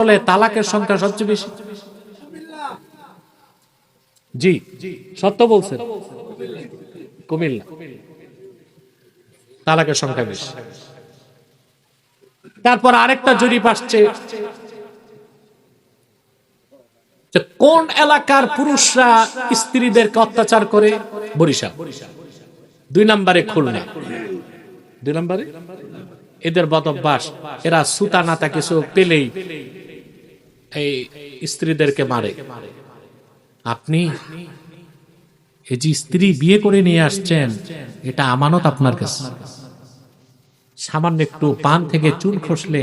অঞ্চলে তালাকের সংখ্যা সবচেয়ে বেশি? জি, সত্য বলছেন, কুমিল্লা তালাকের সংখ্যা বেশি। তারপর আরেকটা জরিপ আসছে, কোন এলাকার পুরুষরা স্ত্রীদেরকে অত্যাচার করে? বরিশাল। 2 নম্বরে খুলনা। 2 নম্বরে এদের বদ অভ্যাস, এরা সুতা নাতা কিছু পেলেই এই স্ত্রীদেরকে মারে। আপনি এই যে স্ত্রী বিয়ে করে নিয়ে আসছেন, এটা আমানত আপনার কাছে। সামান্য একটু পান থেকে চুল খসলে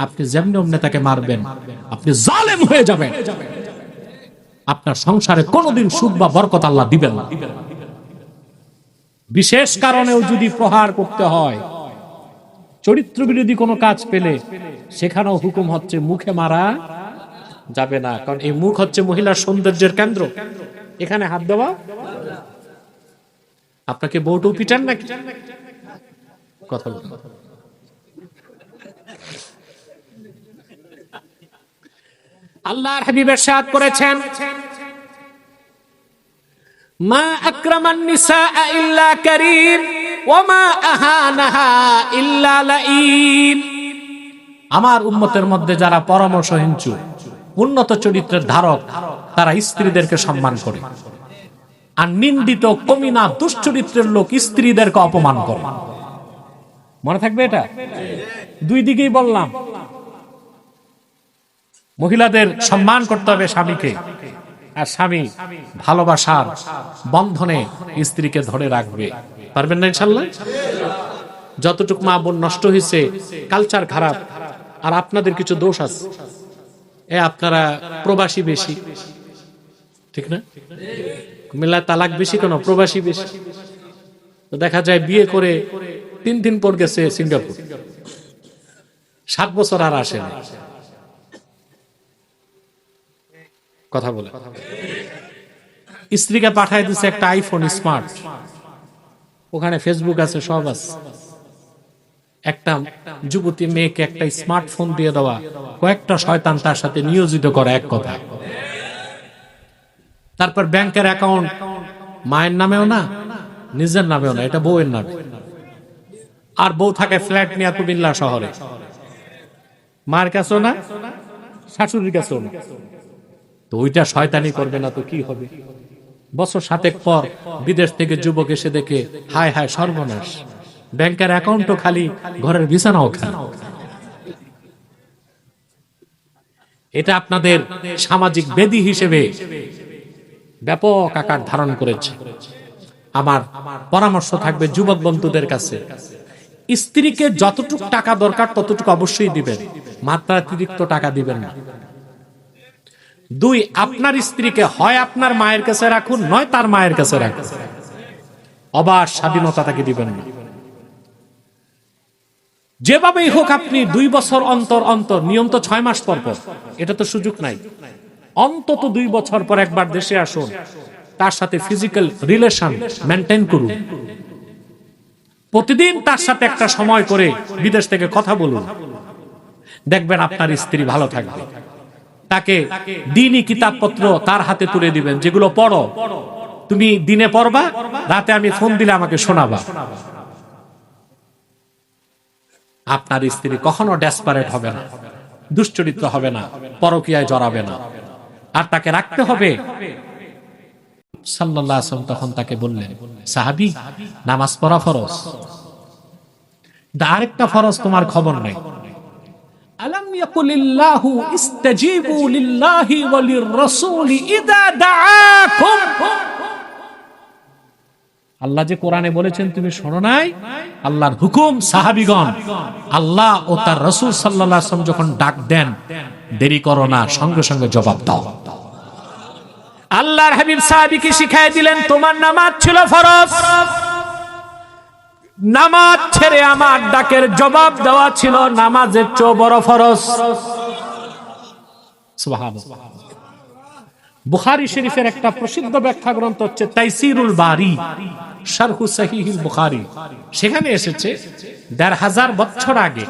আপনি যেমনি অমনি তাকে মারবেন, আপনি জালেম হয়ে যাবেন। আপনার সংসারে কোনোদিন সুখ বা বরকত আল্লাহ দিবেন না। বিশেষ কারণেও যদি প্রহার করতে হয়, চরিত্র বিরোধী কোনো কাজ পেলে সেখানেও হুকুম হচ্ছে মুখে মারা যাবে না, কারণ এই মুখ হচ্ছে মহিলার সৌন্দর্যের কেন্দ্র। এখানে হাত দেওয়া। আপনাকে বউটু পিটান নাকি? কথা বল। আল্লাহর হাবিব ইরশাদ করেছেন, মা আকরামান নিসা ইল্লা কারীম ওয়া মা আহানাহা ইল্লা লাঈন। আমার উম্মতের মধ্যে যারা পরামর্শহীনচু, উন্নত চরিত্রের ধারক, তারা স্ত্রীদেরকে সম্মান করে। আর নিন্দিত কমিনা দুশ্চরিত্রের লোক স্ত্রীদেরকে অপমান করে। মনে থাকবে এটা? দুই দিকেই বললাম। মহিলাদের সম্মান করতে হবে স্বামীকে, আর স্বামী ভালোবাসার বন্ধনে স্ত্রীকে ধরে রাখবে। পারবেন না ইনশাআল্লাহ? যতটুকু মা বোন নষ্ট হয়েছে, কালচার খারাপ, আর আপনাদের কিছু দোষ আছে। আপনারা প্রবাসী বেশি, ঠিক না? কুমিল্লা তালাক বেশি কেন? প্রবাসী বেশি। তো দেখা যায় বিয়ে করে 3 দিন পর গেছে সিঙ্গাপুর, 7 বছর আর আসে না। কথা বলে স্ত্রীকে পাঠায় দিচ্ছে একটা আইফোন স্মার্ট, ওখানে ফেসবুক আছে, সব আছে। একটা যুবতী মেয়েকে একটা স্মার্টফোন দিয়ে দেওয়া, কয়েকটা শয়তান তার সাথে নিয়োজিত করা, এক কথা। তারপর ব্যাংকের অ্যাকাউন্ট মায়ের নামেও না, নিজের নামেও না, এটা বউয়ের নামে। আর বউ থাকে ফ্ল্যাট নিয়ে কুমিল্লা শহরে, মার কাছেও না, শাশুড়ির কাছেও না। তো ওইটা শয়তানি করবে না তো কি হবে? বছর 7 পর বিদেশ থেকে যুবক এসে দেখে, হায় হায় সর্বনাশ, ব্যাংকের অ্যাকাউন্টও খালি, ঘরের বিছানাও খালি। এটা আপনাদের সামাজিক বেদি হিসেবে ব্যাপক আকার ধারণ করেছে। আমার পরামর্শ থাকবে যুবক বন্ধুদের কাছে, স্ত্রীকে যতটুকু টাকা দরকার ততটুকু অবশ্যই দিবেন, মাত্রাতিরিক্ত টাকা দিবেন না। 2, আপনার স্ত্রীকে হয় আপনার মায়ের কাছে রাখুন, নয় তার মায়ের কাছে রাখুন। অবাধ স্বাধীনতা তাকে দিবেন না। যেভাবেই হোক আপনি 2 বছর অন্তর অন্তর, নিয়ম তো 6 মাস পর পর, এটা তো সুযোগ নাই, অন্তত 2 বছর পর একবার দেশে আসুন, তার সাথে ফিজিক্যাল রিলেশন মেনটেন করুন। প্রতিদিন তার সাথে একটা সময় করে বিদেশ থেকে কথা বলুন, দেখবেন আপনার স্ত্রী ভালো থাকবে। তাকে দ্বীনি কিতাবপত্র তার হাতে তুলে দিবেন, যেগুলো পড়ো, তুমি দিনে পড়বা, রাতে আমি ফোন দিলে আমাকে শোনাবা। আপনার স্ত্রী কখনো ডেসপারেট হবে না, দুশ্চরিত্র হবে না, পরকীয়ায় জড়াবে না। আর তাকে রাখতে হবে। সাল্লাল্লাহু আলাইহি ওয়াসাল্লাম তখন তাকে বললেন, সাহাবী, নামাজ পড়া ফরজ, আরেকটা ফরজ তোমার খবর নাই। আলাম ইয়াকুলিল্লাহু ইস্তাজিবু লিল্লাহি ওয়া লির-রাসূলি ইযা দাআকুম। আল্লাহ যে কোরআনে বলেছেন তুমি শোনো নাই? আল্লাহর হুকুম, সাহাবীগণ, আল্লাহ ও তার রাসূল সাল্লাল্লাহু আলাইহি ওয়াসাল্লাম যখন ডাক দেন, দেরি করো না, সঙ্গে সঙ্গে জবাব দাও। আল্লাহর হাবিব সাহাবীকে শিখাই দিলেন, তোমার নামাজ ছিল ফরজ, নামাজ ছেড়ে আমার ডাকের জবাব দেওয়া ছিল নামাজের চেয়ে বড় ফরজ। সুবহানাল্লাহ। বুখারী শরীফের একটা প্রসিদ্ধ ব্যাখ্যা গ্রন্থ হচ্ছে তাইসিরুল বারী, শারহু সহিহুল বুখারী। সেখানে এসেছে ১৫০০ বছর আগে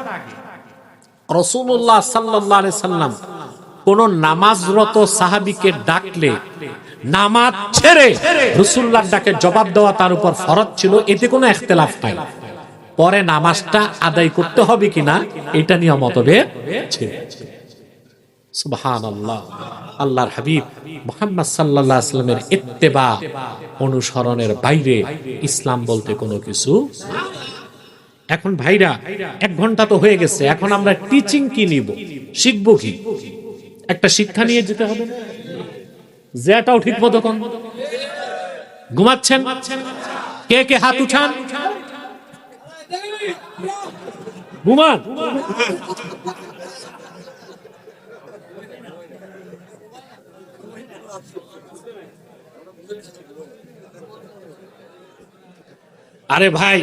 রাসূলুল্লাহ সাল্লাল্লাহু আলাইহি সাল্লাম কোন নামাজরত সাহাবীকে ডাকলে নামাজ ছেড়ে রাসূলুল্লাহর ডাকে জবাব দেওয়া তার উপর ফরজ ছিল, এতে কোনো ইখতিলাফ নাই। পরে নামাজটা আদায় করতে হবে কিনা এটা নিয়ে মতভেদ ছিল। সুবহানাল্লাহ। আল্লাহর হাবিব মুহাম্মদ সাল্লাল্লাহু আলাইহি ওয়াসাল্লামের ইত্তেবা অনুসরণের বাইরে ইসলাম বলতে কোনো কিছু। এখন ভাইরা 1 ঘন্টা তো হয়ে গেছে, এখন আমরা টিচিং কি নিব, শিখবো কি? একটা শিক্ষা নিয়ে যেতে হবে। যেটাও ঠিক মতো কোন ঘুমাচ্ছেন কে কে হাত উঠান, ঘুমান। আরে ভাই,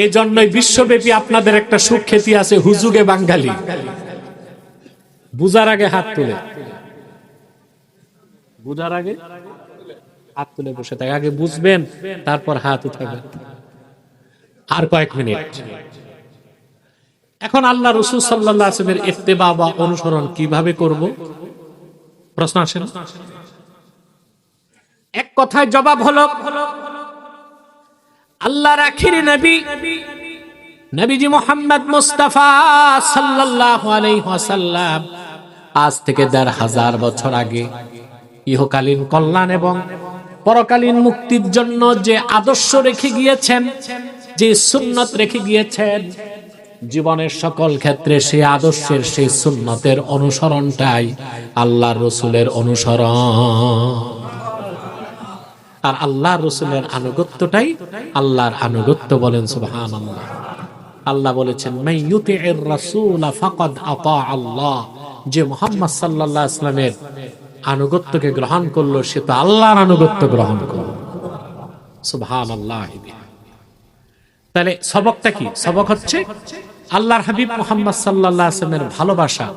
এই জন্যই বিশ্বব্যাপী আপনাদের একটা সুখ্যাতি আছে, হুজুগে বাঙালি। বুঝার আগে হাত তুলে, বুঝার আগে হাত তুলে বসে থাকে। আগে বুঝবেন, তারপর হাত উঠাবেন। আর কয়েক মিনিট। এখন আল্লাহ রাসূল সাল্লাল্লাহু আলাইহি ওয়াসাল্লামের ইত্তেবা বা অনুসরণ কিভাবে করব? প্রশ্ন আসে না? এক কথায় জবাব হলো, আল্লাহর আখির নবী নবীজি মুহাম্মদ মুস্তাফা সাল্লাল্লাহু আলাইহি ওয়াসাল্লাম আজ থেকে ১৫০০ বছর আগে ইহকালীন কল্যাণ এবং পরকালীন মুক্তির জন্য যে আদর্শ রেখে গিয়েছেন, যে সুন্নত রেখে গিয়েছেন, জীবনের সকল ক্ষেত্রে সেই আদর্শের, সেই সুন্নতের অনুসরণটাই আল্লাহর রাসূলের অনুসরণ। আর আল্লাহর রাসূলের আনুগত্যটাই আল্লাহর আনুগত্য। বলেন সুবহানাল্লাহ। আল্লাহ বলেছেন, মান ইউতি'ir রাসূলা ফাকাদ আতা আল্লাহ। যে মুহাম্মদ সাল্লাল্লাহু আলাইহি ওয়াসাল্লামের আনুগত্যকে গ্রহণ করলো, সে তো আল্লাহর আনুগত্য গ্রহণ করলো। সুবহানাল্লাহ। তাহলে সবকটা কি? সবক হচ্ছে আল্লাহর হাবিব মুহাম্মদ সাল্লাল্লাহু আলাইহি ওয়াসাল্লামের ভালোবাসা।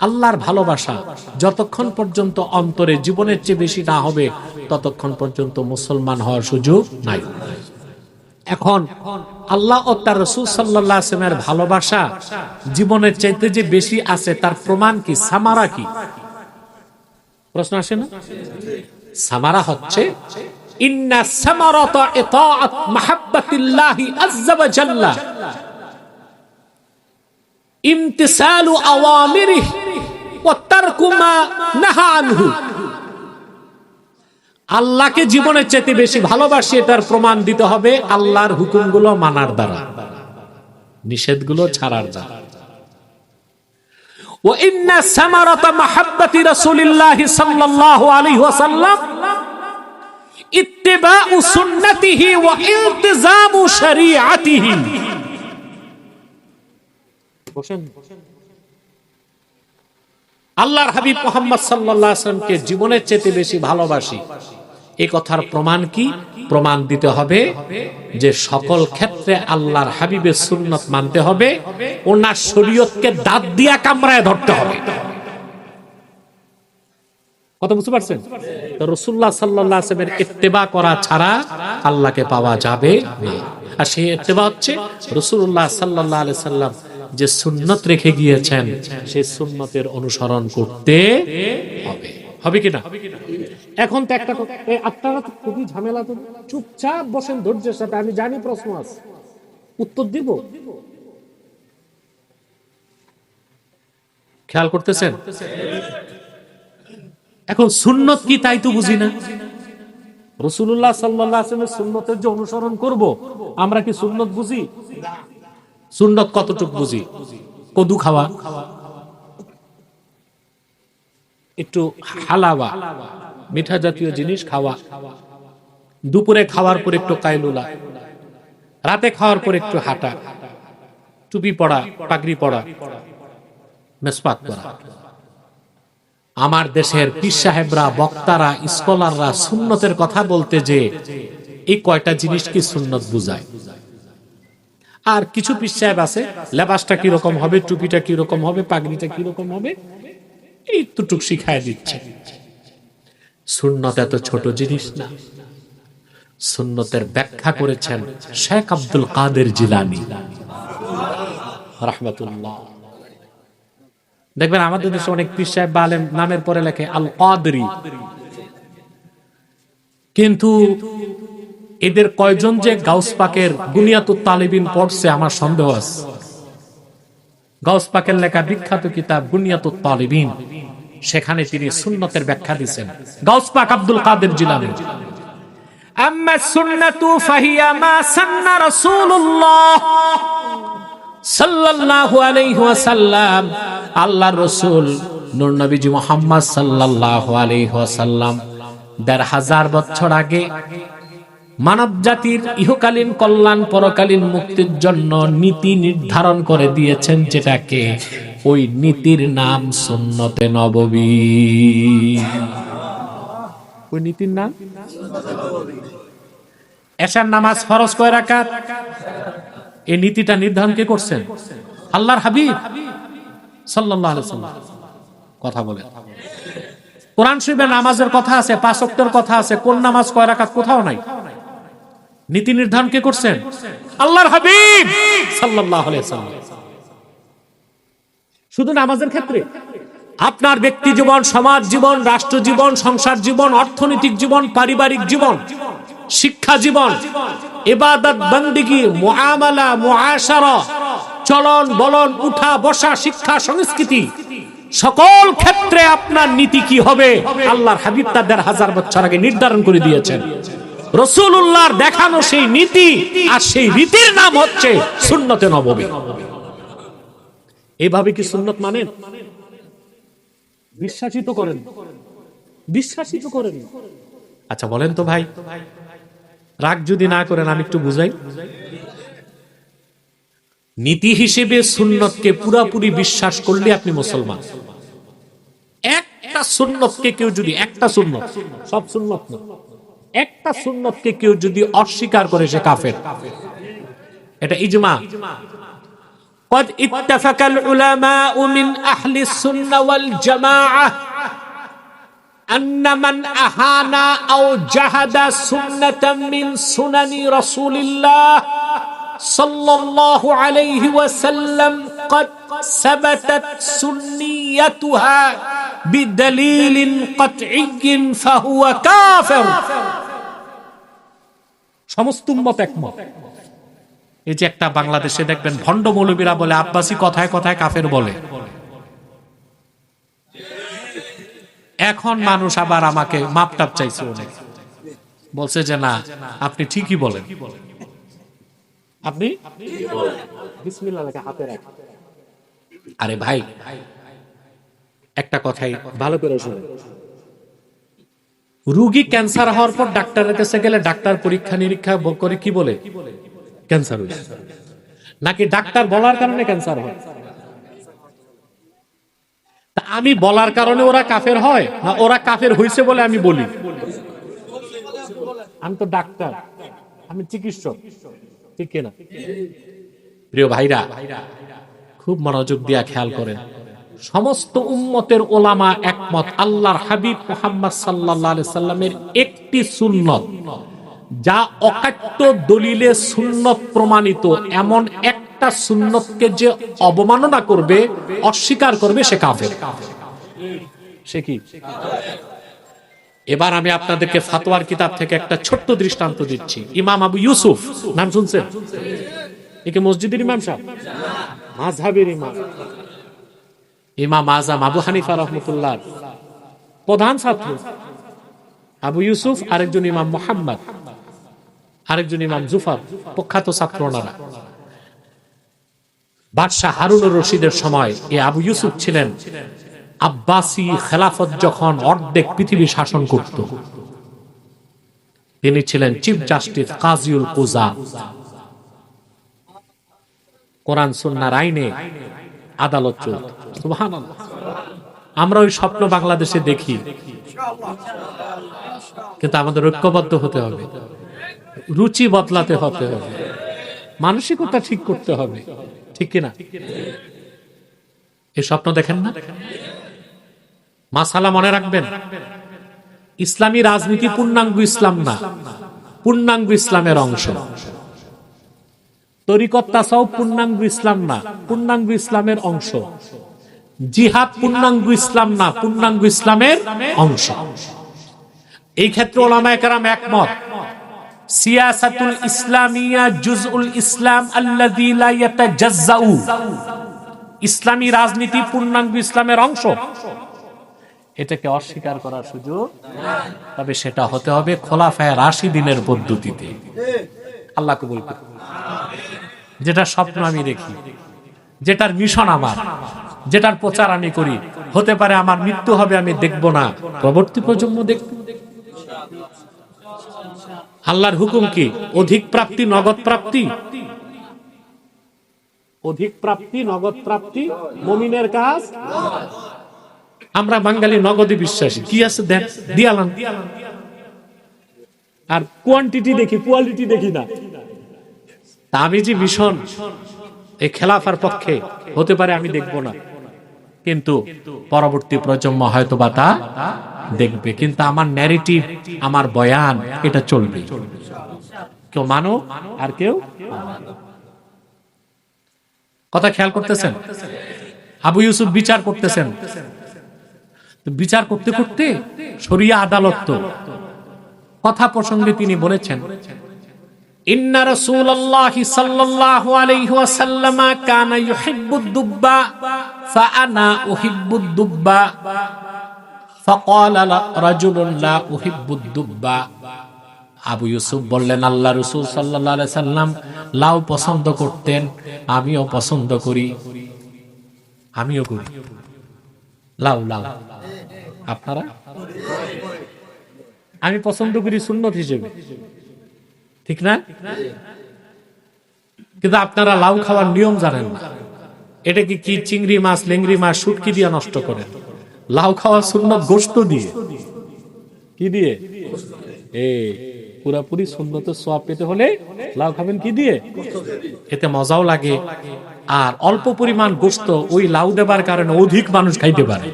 আল্লাহর ভালোবাসা যতক্ষণ পর্যন্ত অন্তরে জীবনের চেয়ে বেশি না হবে, ততক্ষণ পর্যন্ত মুসলমান হওয়ার সুযোগ নাই। এখন আল্লাহ ও তার রাসূল সাল্লাল্লাহু আলাইহি ওয়াসাল্লামের ভালোবাসা জীবনের চাইতে যে বেশি আছে, তার প্রমাণ কি? সামারা কি? প্রশ্ন আসে না? সামারা হচ্ছে ইন্না সামারাতা ইতাআত মাহাব্বাতিল্লাহি আযজা ওয়া জাল্লা ইমতিসালু আওয়ামিরিহি ওয়া তারকু মা নাহা আনহু। আল্লাহকে জীবনের চাইতে বেশি ভালোবাসি, এটার প্রমাণ দিতে হবে আল্লাহর হুকুমগুলো মানার দ্বারা, নিষেধগুলো ছাড়ার দ্বারা। ওয়া ইন্না সামারাতা মাহাব্বাতি রাসূলিল্লাহি সাল্লাল্লাহু আলাইহি ওয়াসাল্লাম ইত্তিবাউ সুন্নতিহি ওয়া ইলতিজামু শরীআতিহি। আল্লাহর হাবিব মুহাম্মদ সাল্লাল্লাহু আলাইহি ওয়াসাল্লামকে জীবনের চেয়ে বেশি ভালোবাসি, এই কথার প্রমাণ কি? প্রমাণ দিতে হবে যে সকল ক্ষেত্রে আল্লাহর হাবিবের সুন্নত মানতে হবে, ওনার শরীয়তকে দাঁত দিয়া কামড়ায় ধরতে হবে। কথা বুঝতে পারছেন? তো রাসূলুল্লাহ সাল্লাল্লাহু আলাইহি ওয়াসাল্লামের ইত্তেবা করা ছাড়া আল্লাহকে পাওয়া যাবে না। আর সেই ইত্তেবা হচ্ছে রাসূলুল্লাহ সাল্লাল্লাহু আলাইহি ওয়াসাল্লাম যে সুন্নত রেখে গিয়েছেন, সেই সুন্নতের অনুসরণ করতে হবে। হবে কিনা? এখন তো একটা কথা, আপনারা তো খুবই ঝামেলা, তো চুপচাপ বসেন ধৈর্যের সাথে। আমি জানি প্রশ্ন আছে, উত্তর দিব। খেয়াল করতেছেন? এখন সুন্নত কি তাই তো বুঝি না। রাসূলুল্লাহ সাল্লাল্লাহু আলাইহি ওয়াসাল্লামের সুন্নতের যে অনুসরণ করব, আমরা কি সুন্নত বুঝি? সুন্নত কতটুক বুঝি? কদু খাওয়া, একটু হালাওয়া, মিঠা জাতীয় জিনিস খাওয়া, দুপুরে খাওয়ার পর একটু কাইলুলা, রাতে খাওয়ার পর একটু হাঁটা, টুপি পড়া, পাগড়ি পড়া, মেসওয়াক করা। আমার দেশের পীর সাহেবরা, বক্তারা, স্কলাররা সুন্নতের কথা বলতে যে এই কয়টা জিনিস কি সুন্নত বুঝায়। আর কিছু পীর সাহেব আছে, লেবাসটা কিরকম হবে, টুপিটা কিরকম হবে, পাগড়িটা কিরকম হবে, এই দুটুক শিখায় দিচ্ছে। সুন্নত এত ছোট জিনিস না। সুন্নতের ব্যাখ্যা করেছেন শেখ আব্দুল কাদের জিলানী রাহমাতুল্লাহ। দেখবেন আমাদের দেশে অনেক পীর সাহেব বা আলেম নামের পরে লেখে আল কাদরি, কিন্তু এদের কয়জন যে গাউস পাকের বুনিয়াতুত তালিবিন পড়ছে আমার সন্দেহ আছে। গাউস পাকের লেখা বিখ্যাত কিতাব বুনিয়াতুত তালিবিন, সেখানে তিনি সুন্নতের ব্যাখ্যা দিয়েছেন। গাউস পাক আব্দুল কাদের জিলানী, আম্মা সুন্নাতু ফাহিয়া মা সান্না রাসূলুল্লাহ সাল্লাল্লাহু আলাইহি ওয়াসাল্লাম, আল্লাহর রাসূল নূর নবীজি মুহাম্মদ সাল্লাল্লাহু আলাইহি ওয়াসাল্লাম ১৫০০ বছর আগে মানব জাতির ইহকালীন কল্যাণ পরকালীন মুক্তির জন্য নীতি নির্ধারণ করে দিয়েছেন, যেটাকে ওই নীতির নাম সুন্নতে নববী। ওই নীতির নাম এশার নামাজ ফরজ কয় রাকাত, এই নীতিটা নির্ধারণ কে করছেন? আল্লাহর হাবিব সাল্লাল্লাহু আলাইহি ওয়াসাল্লাম। কথা বলে কোরআন শরীফে নামাজের কথা আছে, ৫ ওয়াক্তের কথা আছে, কোন নামাজ কয় রাকাত কোথাও নাই। নীতি নির্ধারণ কে করছেন? আল্লাহর হাবিব সাল্লাল্লাহু আলাইহি ওয়াসাল্লাম। শুধু নামাজের ক্ষেত্রে আপনার ব্যক্তি জীবন, সমাজ জীবন, রাষ্ট্র জীবন, সংসার জীবন, অর্থনৈতিক জীবন, পারিবারিক জীবন, শিক্ষা জীবন, ইবাদত বন্দেগী, মুআমালা, মুআশারা, চলন বলন, উঠা বসা, শিক্ষা সংস্কৃতি, সকল ক্ষেত্রে আপনার নীতি কি হবে আল্লাহর হাবিব তার ১৫০০ বছর আগে নির্ধারণ করে দিয়েছেন। রাসূলুল্লাহর দেখানো সেই নীতি আর সেই রীতির নাম হচ্ছে সুন্নতে নববী। এইভাবে কি সুন্নত মানেন? বিশ্বাসিত করেন, বিশ্বাসিত করেন। আচ্ছা বলেন তো ভাই, রাগ যদি না করেন আমি একটু বুঝাই। নীতি হিসেবে সুন্নতকে পুরাপুরি বিশ্বাস করলে আপনি মুসলমান। একটা সুন্নতকে কেউ যদি, একটা সুন্নত, সব সুন্নত না, একটা সুন্নতকে কেউ যদি অস্বীকার করে সে কাফের। এটা ইজমা। قد اتفق العلماء من أهل السنة والجماعة أن من أهان أو جحد سنة من سنن رسول الله صلى الله عليه وسلم قد ثبتت سنيتها بدليل قطعي فهو كافر। সমস্ত উম্মত একমত। এই যে একটা বাংলাদেশে দেখবেন ভণ্ড মৌলবীরা বলে আব্বাসী কথায় কথায় কাফের বলে। এখন মানুষ আবার আমাকে মাপটাপ চাইছে, অনেক বলছে যে না আপনি ঠিকই বলেন, আপনি বিসমিল্লাহ লেখা হাতে রাখ। আরে ভাই একটা কথাই ভালো করে শুনুন, রোগী ক্যান্সার হওয়ার পর ডাক্তারের কাছে গেলে ডাক্তার পরীক্ষা নিরীক্ষা করে কি বলে? ক্যান্সার হয়েছে। নাকি ডাক্তার বলার কারণে ক্যান্সার হয়? তা আমি বলার কারণে ওরা কাফের হয় না ওরা কাফের হয়েছে বলে আমি বলি? আমি তো ডাক্তার, আমি চিকিৎসক, ঠিক কিনা? প্রিয় ভাইরা খুব মনোযোগ দিয়া খেয়াল করেন, সমস্ত উম্মতের ওলামা একমত আল্লাহর হাবিব মুহাম্মদ সাল্লাল্লাহু আলাইহি সাল্লামের একটি সুন্নত যা অকাট্য দলিলে সুন্নত প্রমাণিত, এমন একটা সুন্নতকে যে অবমাননা করবে, অস্বীকার করবে, সে কাফের। সে কি? এবার আমি আপনাদেরকে ফাতোয়ার কিতাব থেকে একটা ছোট্ট দৃষ্টান্ত দিচ্ছি। ইমাম আবু ইউসুফ, নাম শুনছেন? একে মসজিদের ইমাম সাহেব, মাযহাবের ইমাম, ইমাম আযম আবু হানিফা রাহমাতুল্লাহ প্রধান ছাত্র আবু ইউসুফ, আরেকজন ইমাম মুহাম্মদ, আরেকজন ইমাম জুফার, প্রখ্যাত ছাত্র ওনারা। বাদশাহ হারুনুর রশিদের সময় এই আবু ইউসুফ ছিলেন আব্বাসী খেলাফত যখন অর্ধেক পৃথিবী শাসন করত, তিনি ছিলেন চিফ জাস্টিস কাজীউল কুযা। কোরআন সুন্নাহর আইনে আদালত চলত। সুবহানাল্লাহ। আমরা ওই স্বপ্ন বাংলাদেশে দেখি, কিন্তু আমাদের ঐক্যবদ্ধ হতে হবে, রুচি বদলাতে হতে হবে, মানসিকতা ঠিক করতে হবে, ঠিক কিনা? এই স্বপ্ন দেখেন না? মাসালা মনে রাখবেন, ইসলামী রাজনীতি পূর্ণাঙ্গ ইসলাম না, পূর্ণাঙ্গ ইসলামের অংশ। তরিকত তাসাউফ পূর্ণাঙ্গ ইসলাম না, পূর্ণাঙ্গ ইসলামের অংশ। জিহাদ পূর্ণাঙ্গ ইসলাম না, পূর্ণাঙ্গ ইসলামের অংশ। এই ক্ষেত্রে উলামায়ে কেরাম একমত, সিয়াসাতুল ইসলামিয়া জুজউল ইসলাম আল্লাযী লা ইয়াতাজাজ্জাউ, ইসলামী রাজনীতি পূর্ণাঙ্গ ইসলামের অংশ, এটাকে অস্বীকার করার সুযোগ নাই। তবে সেটা হতে হবে খোলাফায়ে রাশিদিনের পদ্ধতিতে। আল্লাহ কবুল করুন। যেটা স্বপ্ন আমি দেখি, যেটার মিশন আমার, যেটার প্রচার আমি করি, হতে পারে আমার মৃত্যু হবে, আমি দেখব না, পরবর্তী প্রজন্ম দেখবে। আল্লাহর হুকুম কি? অধিক প্রাপ্তি, নগদ প্রাপ্তি। অধিক প্রাপ্তি, নগদ প্রাপ্তি মুমিনের কাজ। আমরা বাঙালি নগদে বিশ্বাসী, কি আছে দেন, দিয়ালাম। আর কোয়ান্টিটি দেখি, কোয়ালিটি দেখি না। তা আমি যে মিশন এই খেলাফার পক্ষে, হতে পারে আমি দেখব না, কিন্তু পরবর্তী প্রজন্ম হয়তো বা তা দেখবে। কিন্তু আমার ন্যারেটিভ, আমার বয়ান, এটা চলবে। কেউ মানো আর কেউ। কথা খেয়াল করতেছেন? আবু ইউসুফ বিচার করতেছেন, বিচার করতে করতে শরিয়া আদালত তো কথা প্রসঙ্গে তিনি বলেছেন, ইন্না রাসূলুল্লাহি সাল্লাল্লাহু আলাইহি ওয়াসাল্লাম কানা ইউহিব্বুদ দুব্বা ফাআনা উহিব্বুদ দুব্বা ফাকালা রাজুলুন লা উহিব্বুদ দুব্বা। আবু ইউসুফ বললেন, আল্লাহ রাসূল সাল্লাল্লাহু আলাইহি সাল্লাম লাউ পছন্দ করতেন, আমিও পছন্দ করি, আমিও করি লাউ। লাউ আপনারা? আমি পছন্দ করি সুন্নত হিসেবে, ঠিক না? কিন্তু আপনারা লাউ খাওয়ার নিয়ম জানেন না। এটা কি চিংড়ি মাছ, লেংড়ি মাছ, শুটকি দিয়ে নষ্ট করেন। লাউ খাওয়া সুন্নত গোশত দিয়ে। কি দিয়ে? পুরাপুরি সুন্নতের সওয়াব পেতে হলে লাউ খাবেন কি দিয়ে? এতে মজাও লাগে, আর অল্প পরিমাণ গোশত ওই লাউ দেবার কারণে অধিক মানুষ খাইতে পারে।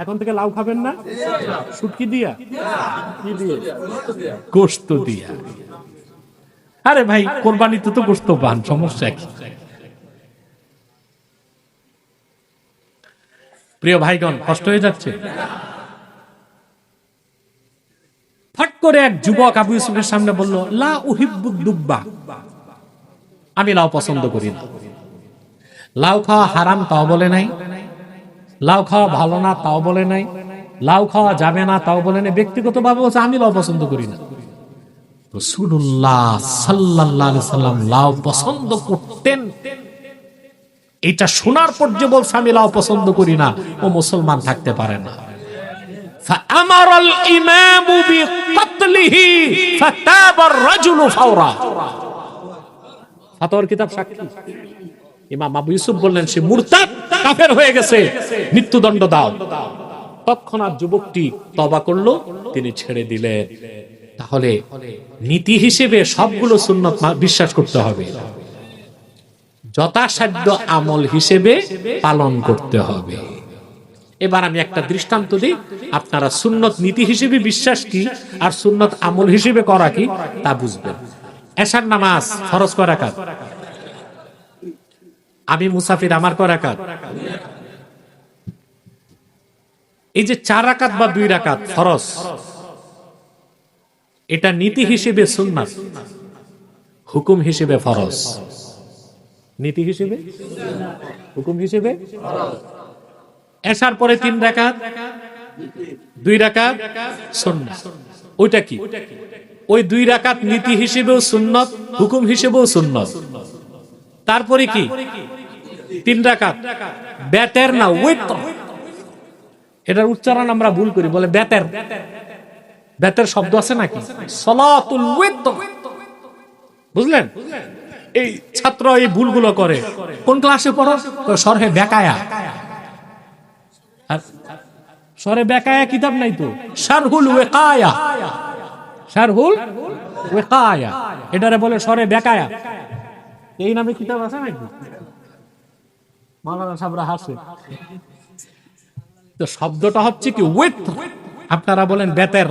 এখন থেকে লাউ খাবেন না, শুটকি দিয়া, কি দিয়ে? গোশত দিয়া। আরে ভাই, কোরবানিতে তো গোশত পান, সমস্যা কি? প্রিয় ভাইগণ, কষ্ট হয়ে যাচ্ছে? ফট করে এক যুবক আবু ইউসুফের সামনে বলল, লা উহিব্বুদ দুব্বা, আমি লাউ পছন্দ করি না। লাউ খাওয়া হারাম তাও বলে নাই, লাউ খাওয়া ভালো না তাও বলে নাই, লাউ খাওয়া যাবে না তাও বলে নাই, ব্যক্তিগতভাবে বলছে আমি লাউ পছন্দ করি না। রাসূলুল্লাহ সাল্লাল্লাহু আলাইহি সাল্লাম লাউ পছন্দ করতেন, এটা শোনার পর যে বলছে আমি লাউ পছন্দ করি না, ও মুসলমান থাকতে পারে না। ফাআমারাল ইমামু বিকাতলিহি ফাতাবার রাজুলু ফাওরা। ফাতোয়ার কিতাব সাক্ষী। ইমাম আবু ইউসুফ বললেন, সে মুরতাদ, কাফের হয়ে গেছে, মৃত্যুদণ্ড দাও। তৎক্ষণাৎ যুবকটি তওবা করলো, তিনি ছেড়ে দিলেন। তাহলে নীতি হিসেবে সবগুলো সুন্নত বিশ্বাস করতে হবে, যথাসাধ্য আমল হিসেবে পালন করতে হবে। এবার আমি একটা দৃষ্টান্ত দিই, আপনারা সুন্নত নীতি হিসেবে বিশ্বাস কি আর সুন্নত আমল হিসেবে করা কি তা বুঝবেন। এশার নামাজ ফরজ কয় রাকাত? আমি মুসাফির, আমার কয় রাকাত? এই যে 4 রাকাত বা 2 রাকাত ফরজ, এটা নীতি হিসেবে সুন্নাত, হুকুম হিসেবে ফরজ। নীতি হিসেবে, হুকুম হিসেবে ফরজ। এশার পরে 3 রাকাত, 2 রাকাত সুন্নাত। ওইটা কি? ওই 2 রাকাত নীতি হিসেবেও সুন্নত, হুকুম হিসেবেও সুন্নত। তারপরে কি? 3 রাকাত বেতের না ওয়াতর। এটার উচ্চারণ আমরা ভুল করি, বলে বেতের। বেতের শব্দ আছে নাকি? সালাতুল ওয়াতর, বুঝলেন? এই ছাত্র এই ভুলগুলো করে। কোন ক্লাসে পড়ো? শরহে বেকায়া। শরহে বেকায়া কিতাব নাই তো, শারহুল ওয়াকায়া। শারহুল ওয়াকায়া, এটারে বলে শরহে বেকায়া। এই নামে কিতাব আছে নাকি? মাওলানা সাহেবরা হাসে। তো শব্দটা হচ্ছে কি ওয়াতর, আপনারা বলেন বেতের।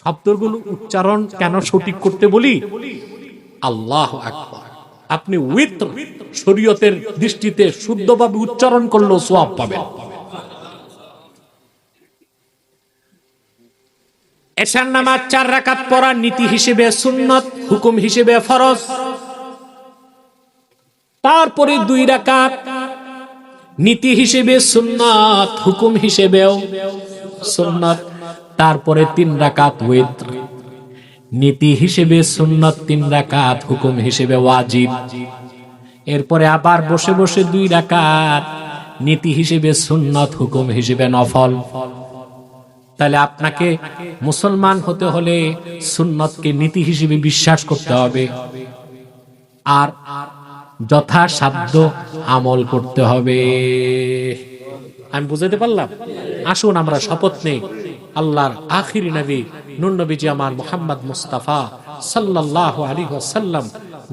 শব্দগুলো উচ্চারণ কেন সঠিক করতে বলি? আল্লাহু আকবার। আপনি উইত্র শরীয়তের দৃষ্টিতে শুদ্ধভাবে উচ্চারণ করলেও সওয়াব পাবেন। এশার নামাজ 4 রাকাত পড়া নীতি হিসেবে সুন্নত, হুকুম হিসেবে ফরজ। তারপরে 2 রাকাত নীতি হিসেবে সুন্নাত, হুকুম হিসেবেও সুন্নাত। তারপরে 3 রাকাত উইত্র, নীতি হিসেবে সুন্নাত 3 রাকাত, হুকুম হিসেবে ওয়াজিব। এরপরে আবার বসে বসে 2 রাকাত নীতি হিসেবে সুন্নাত, হুকুম হিসেবে নফল। তাহলে আপনাকে মুসলমান হতে হলে সুন্নতকে নীতি হিসেবে বিশ্বাস করতে হবে, আর যথাসাধ্য আমল করতে হবে। আমি বুঝাতে পারলাম? আসুন আমরা শপথ নেই আল্লাহর আখিরি নবী নূর নবীজি আমার মুহাম্মদ মুস্তাফা সাল্লাল্লাহু আলাইহি ওয়াসাল্লাম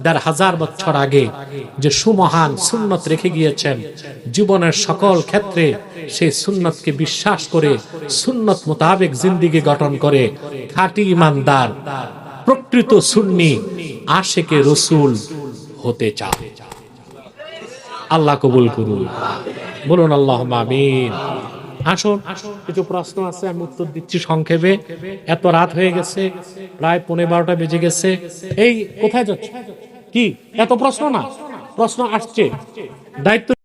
1000 বছর আগে যে সুমহান সুন্নত রেখে গিয়েছেন, জীবনের সকল ক্ষেত্রে সেই সুন্নতকে বিশ্বাস করে সুন্নত মোতাবেক জিন্দেগি গঠন করে খাঁটি ঈমানদার প্রকৃত সুন্নি আশিকে রাসূল হতে চায়। আল্লাহ কবুল করুন, বলুন আল্লাহুম্মা আমিন। আসুন, কিছু প্রশ্ন আছে, আমি উত্তর দিচ্ছি সংক্ষেপে। এত রাত হয়ে গেছে, প্রায় 12:15 বেজে গেছে। এই কোথায় যাচ্ছে? কি এত প্রশ্ন? না, প্রশ্ন আসছে, দায়িত্ব